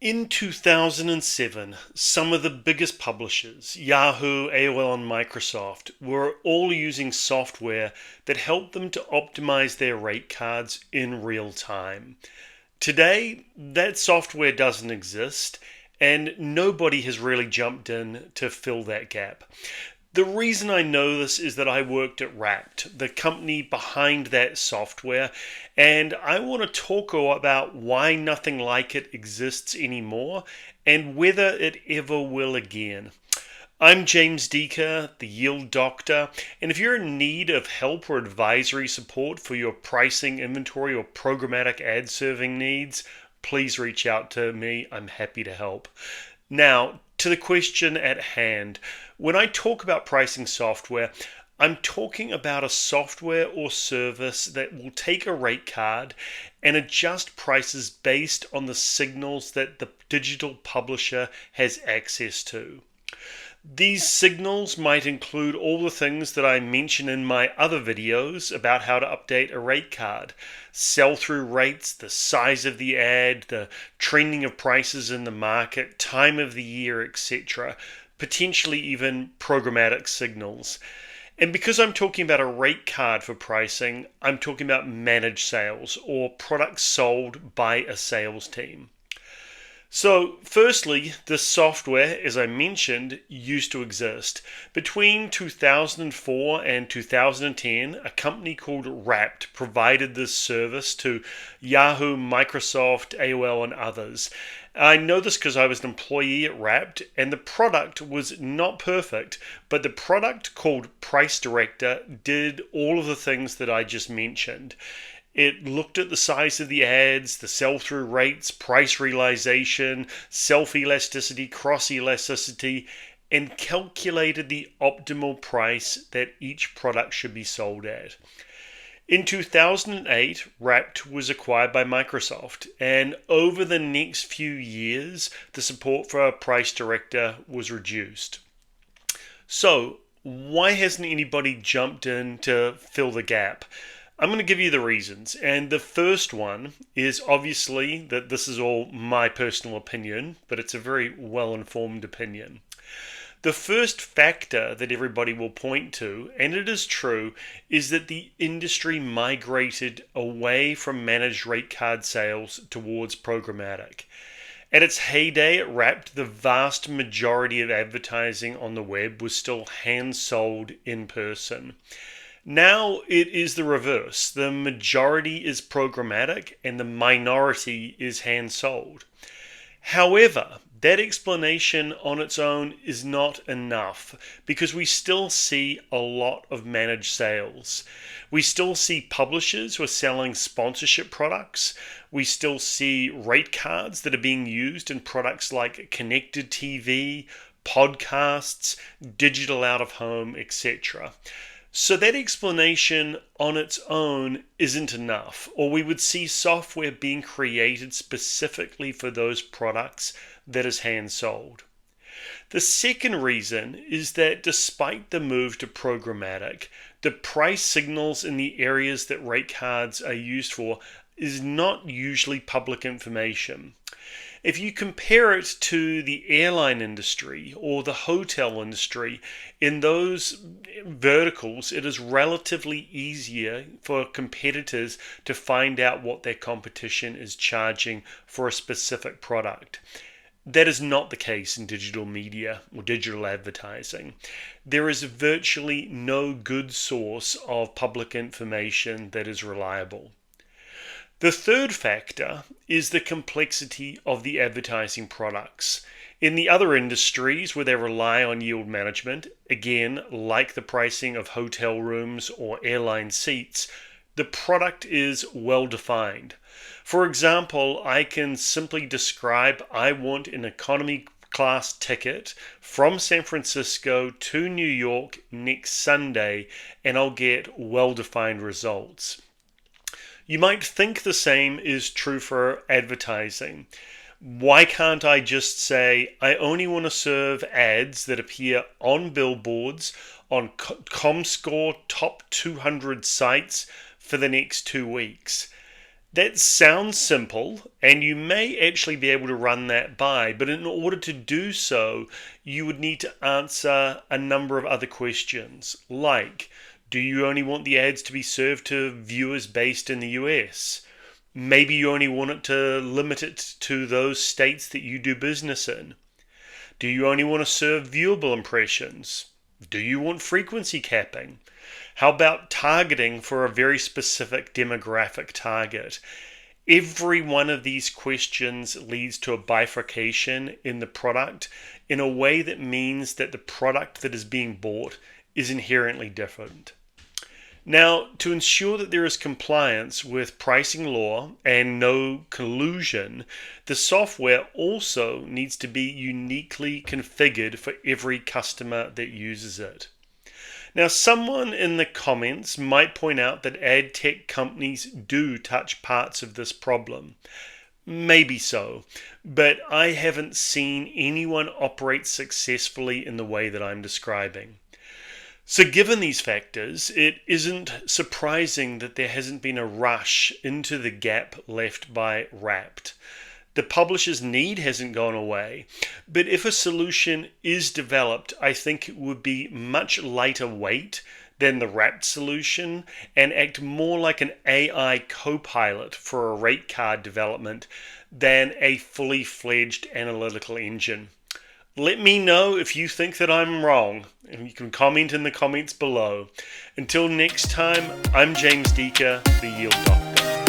In 2007, some of the biggest publishers, Yahoo, AOL, and Microsoft, were all using software that helped them to optimize their rate cards in real time. Today, that software doesn't exist, and nobody has really jumped in to fill that gap. The reason I know this is that I worked at Rapt, the company behind that software, and I want to talk about why nothing like it exists anymore and whether it ever will again. I'm James Deaker, the Yield Doctor, and if you're in need of help or advisory support for your pricing, inventory, or programmatic ad serving needs, please reach out to me. I'm happy to help. Now, to the question at hand. When I talk about pricing software, I'm talking about a software or service that will take a rate card and adjust prices based on the signals that the digital publisher has access to. These signals might include all the things that I mention in my other videos about how to update a rate card. Sell-through rates, the size of the ad, the trending of prices in the market, time of the year, etc. Potentially even programmatic signals. And because I'm talking about a rate card for pricing, I'm talking about managed sales or products sold by a sales team. So, firstly, this software, as I mentioned, used to exist. Between 2004 and 2010, a company called Rapt provided this service to Yahoo, Microsoft, AOL, and others. I know this because I was an employee at Rapt, and the product was not perfect, but the product called Price Director did all of the things that I just mentioned. It looked at the size of the ads, the sell-through rates, price realization, self-elasticity, cross-elasticity, and calculated the optimal price that each product should be sold at. In 2008, Rapt was acquired by Microsoft, and over the next few years, the support for a Price Director was reduced. So, why hasn't anybody jumped in to fill the gap? I'm going to give you the reasons, and the first one is obviously that this is all my personal opinion, but it's a very well-informed opinion. The first factor that everybody will point to, and it is true, is that the industry migrated away from managed rate card sales towards programmatic. At its heyday at Rapt, the vast majority of advertising on the web was still hand-sold in person. Now it is the reverse. The majority is programmatic and the minority is hand-sold. However, that explanation on its own is not enough because we still see a lot of managed sales. We still see publishers who are selling sponsorship products. We still see rate cards that are being used in products like connected TV, podcasts, digital out of home, etc. So that explanation on its own isn't enough, or we would see software being created specifically for those products that is hand-sold. The second reason is that despite the move to programmatic, the price signals in the areas that rate cards are used for is not usually public information. If you compare it to the airline industry or the hotel industry, in those verticals, it is relatively easier for competitors to find out what their competition is charging for a specific product. That is not the case in digital media or digital advertising. There is virtually no good source of public information that is reliable. The third factor is the complexity of the advertising products. In the other industries where they rely on yield management, again, like the pricing of hotel rooms or airline seats, the product is well defined. For example, I can simply describe I want an economy class ticket from San Francisco to New York next Sunday, and I'll get well-defined results. You might think the same is true for advertising. Why can't I just say, I only want to serve ads that appear on billboards, on ComScore top 200 sites for the next 2 weeks? That sounds simple, and you may actually be able to run that by, but in order to do so, you would need to answer a number of other questions, like, do you only want the ads to be served to viewers based in the US? Maybe you only want it to limit it to those states that you do business in. Do you only want to serve viewable impressions? Do you want frequency capping? How about targeting for a very specific demographic target? Every one of these questions leads to a bifurcation in the product in a way that means that the product that is being bought is inherently different. Now, to ensure that there is compliance with pricing law and no collusion, the software also needs to be uniquely configured for every customer that uses it. Now, someone in the comments might point out that ad tech companies do touch parts of this problem. Maybe so, but I haven't seen anyone operate successfully in the way that I'm describing. So given these factors, it isn't surprising that there hasn't been a rush into the gap left by Rapt. The publisher's need hasn't gone away, but if a solution is developed, I think it would be much lighter weight than the Rapt solution and act more like an AI co-pilot for a rate card development than a fully fledged analytical engine. Let me know if you think that I'm wrong, and you can comment in the comments below. Until next time, I'm James Deaker, the Yield Doctor.